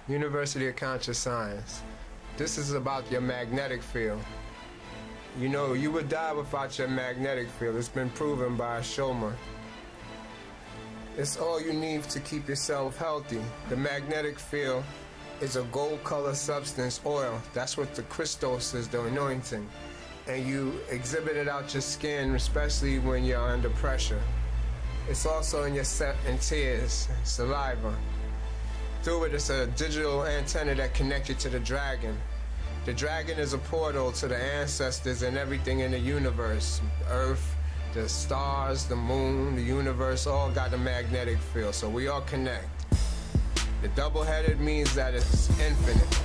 University of Conscious Science. This is about your magnetic field. You know, you would die without your magnetic field. It's been proven by a showman. It's all you need to keep yourself healthy. The magnetic field is a gold-colored substance, oil. That's what the Christos is, the anointing. And you exhibit it out your skin, especially when you're under pressure. It's also in your sweat and tears, saliva. Through it, it's a digital antenna that connects you to the dragon. The dragon is a portal to the ancestors and everything in the universe. Earth, the stars, the moon, the universe, all got a magnetic field, so we all connect. The double-headed means that it's infinite.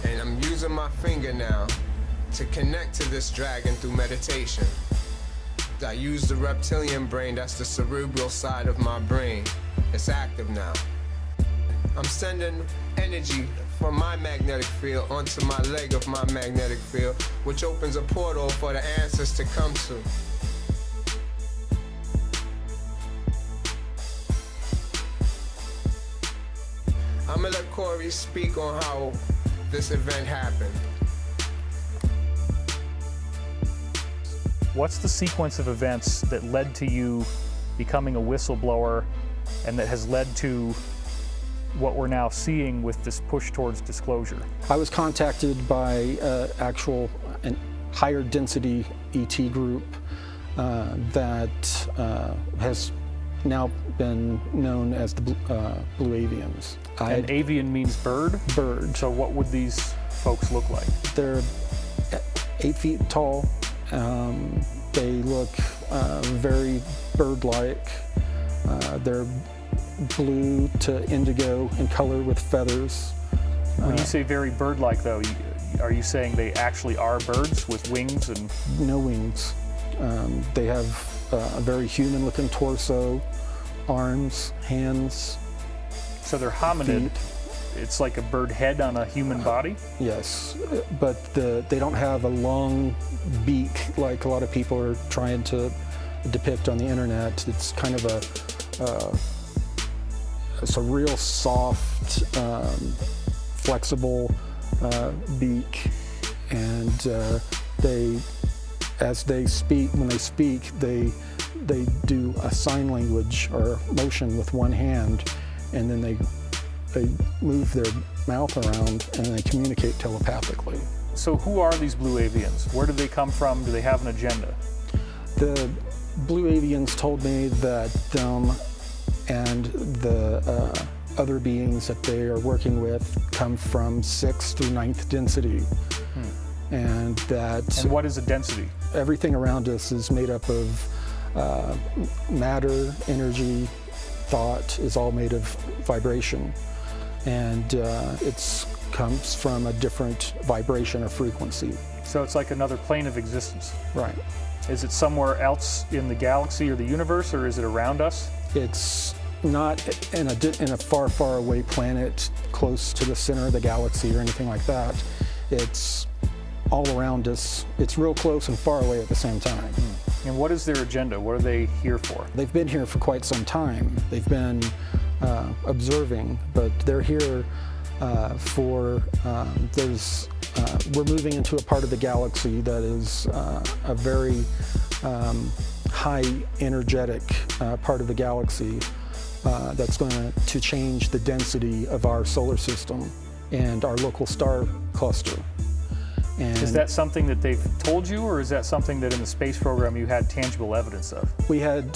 And I'm using my finger now to connect to this dragon through meditation. I use the reptilian brain, that's the cerebral side of my brain. It's active now. I'm sending energy from my magnetic field onto my leg of my magnetic field, which opens a portal for the ancestors to come to. I'm gonna let Corey speak on how this event happened. What's the sequence of events that led to you becoming a whistleblower and that has led to what we're now seeing with this push towards disclosure? I was contacted by an higher density ET group that has now been known as the Blue Avians. And avian means bird? Bird. So what would these folks look like? They're 8 feet tall. They look very bird-like. They're blue to indigo in color with feathers. When you say very bird-like, though, are you saying they actually are birds with wings and... No wings. They have a very human-looking torso, arms, hands. So they're hominid. Feet. It's like a bird head on a human body? Yes, but they don't have a long beak like a lot of people are trying to depict on the internet. It's kind of it's a real soft, flexible beak, and as they speak, when they speak, they do a sign language or motion with one hand, and then they move their mouth around and they communicate telepathically. So who are these Blue Avians? Where do they come from? Do they have an agenda? The Blue Avians told me that them and the other beings that they are working with come from 6th through 9th density. And that... And what is a density? Everything around us is made up of matter, energy, thought is all made of vibration. And it comes from a different vibration or frequency. So it's like another plane of existence. Right. Is it somewhere else in the galaxy or the universe, or is it around us? It's not in a far, far away planet close to the center of the galaxy or anything like that. It's all around us. It's real close and far away at the same time. And what is their agenda? What are they here for? They've been here for quite some time. They've been observing, but they're here we're moving into a part of the galaxy that is a very high energetic part of the galaxy that's going to change the density of our solar system and our local star cluster. And is that something that they've told you, or is that something that in the space program you had tangible evidence of? We had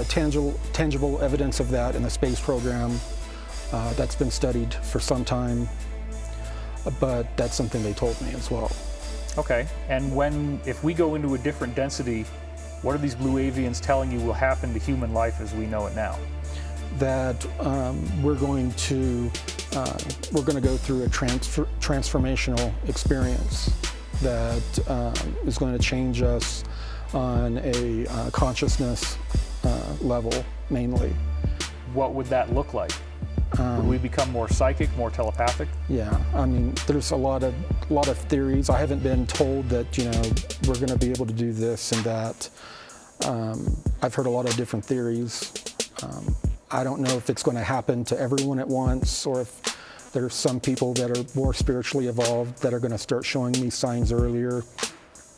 tangible evidence of that in the space program. That's been studied for some time, but that's something they told me as well. Okay, and if we go into a different density, what are these Blue Avians telling you will happen to human life as we know it now? That we're going to go through a transformational experience that is going to change us on a consciousness level, mainly. What would that look like? Would we become more psychic, more telepathic? Yeah, I mean, there's a lot of theories. I haven't been told that, you know, we're going to be able to do this and that. I've heard a lot of different theories. I don't know if it's going to happen to everyone at once, or if There's some people that are more spiritually evolved that are going to start showing me signs earlier.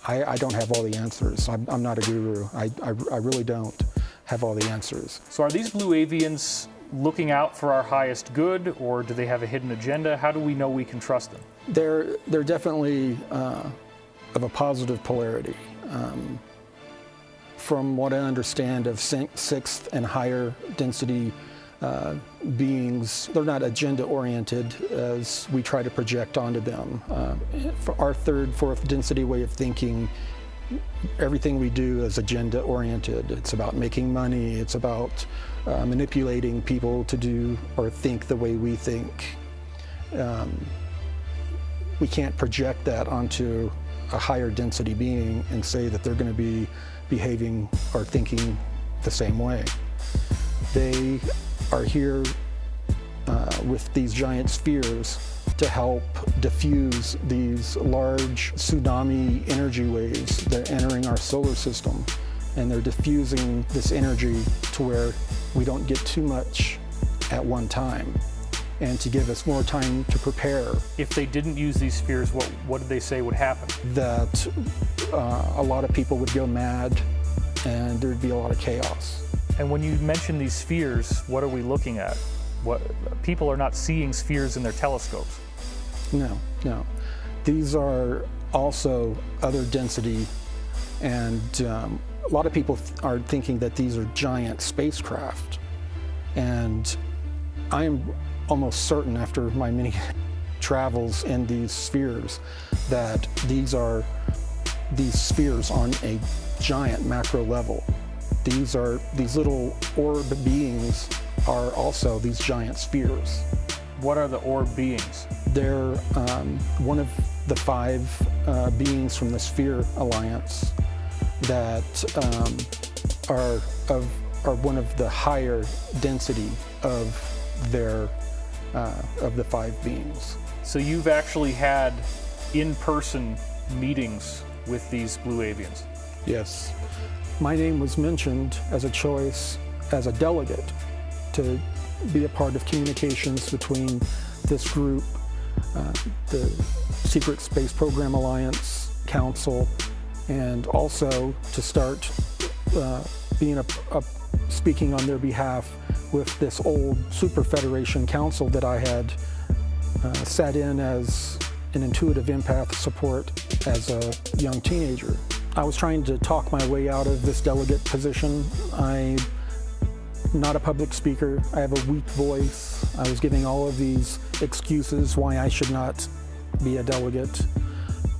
I don't have all the answers. I'm not a guru. I really don't have all the answers. So are these blue avians looking out for our highest good, or do they have a hidden agenda? How do we know we can trust them? They're definitely of a positive polarity. From what I understand of sixth and higher density beings, they're not agenda-oriented as we try to project onto them. For our third, fourth density way of thinking, everything we do is agenda-oriented. It's about making money. It's about manipulating people to do or think the way we think. We can't project that onto a higher density being and say that they're going to be behaving or thinking the same way. They are here with these giant spheres to help diffuse these large tsunami energy waves that are entering our solar system. And they're diffusing this energy to where we don't get too much at one time, and to give us more time to prepare. If they didn't use these spheres, what did they say would happen? That a lot of people would go mad and there'd be a lot of chaos. And when you mention these spheres, what are we looking at? People are not seeing spheres in their telescopes. No. These are also other density, and a lot of people are thinking that these are giant spacecraft. And I am almost certain after my many travels in these spheres that these spheres on a giant macro level. These little orb beings are also these giant spheres. What are the orb beings? They're one of the 5 beings from the Sphere Alliance that are one of the higher density of the 5 beings. So you've actually had in-person meetings with these blue avians? Yes. My name was mentioned as a choice as a delegate to be a part of communications between this group, the Secret Space Program Alliance Council, and also to start being speaking on their behalf with this old Super Federation Council that I had sat in as an intuitive empath support as a young teenager. I was trying to talk my way out of this delegate position. I'm not a public speaker. I have a weak voice. I was giving all of these excuses why I should not be a delegate.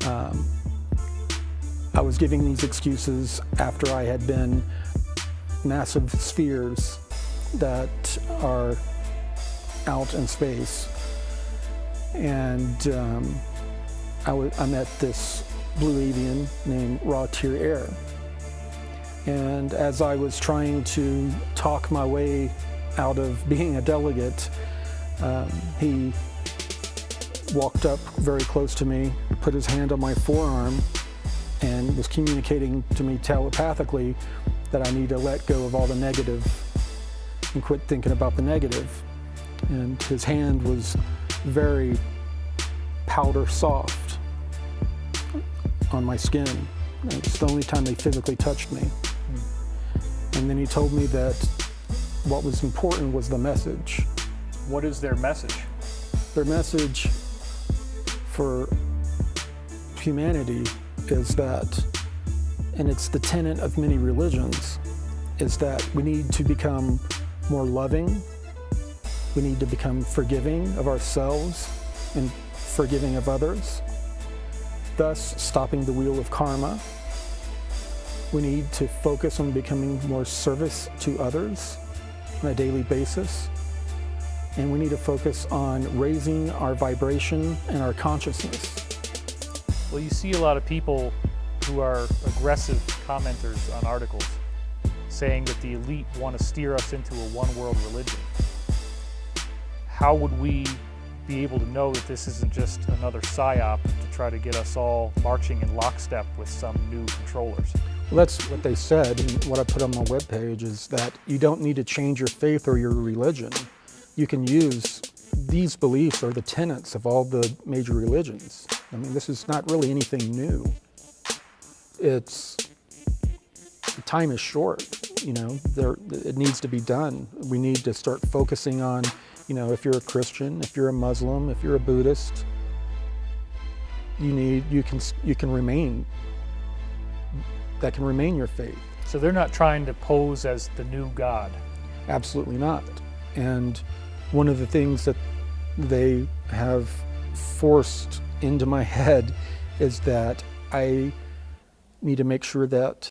I was giving these excuses after I had been massive spheres that are out in space. And I met this blue avian named Raw-Tier Air. And as I was trying to talk my way out of being a delegate, he walked up very close to me, put his hand on my forearm, and was communicating to me telepathically that I need to let go of all the negative and quit thinking about the negative. And his hand was very powder soft on my skin. It's the only time they physically touched me. And then he told me that what was important was the message. What is their message? Their message for humanity is that, and it's the tenet of many religions, is that we need to become more loving. We need to become forgiving of ourselves and forgiving of others, thus stopping the wheel of karma. We need to focus on becoming more service to others on a daily basis. And we need to focus on raising our vibration and our consciousness. Well, you see a lot of people who are aggressive commenters on articles saying that the elite want to steer us into a one-world religion. How would we be able to know that this isn't just another psyop to try to get us all marching in lockstep with some new controllers? Well, that's what they said, and what I put on my webpage is that you don't need to change your faith or your religion. You can use these beliefs are the tenets of all the major religions. I mean, this is not really anything new. It's, time is short, you know, it needs to be done. We need to start focusing on, you know, if you're a Christian, if you're a Muslim, if you're a Buddhist, you can remain, that can remain your faith. So they're not trying to pose as the new God. Absolutely not. And one of the things that they have forced into my head is that I need to make sure that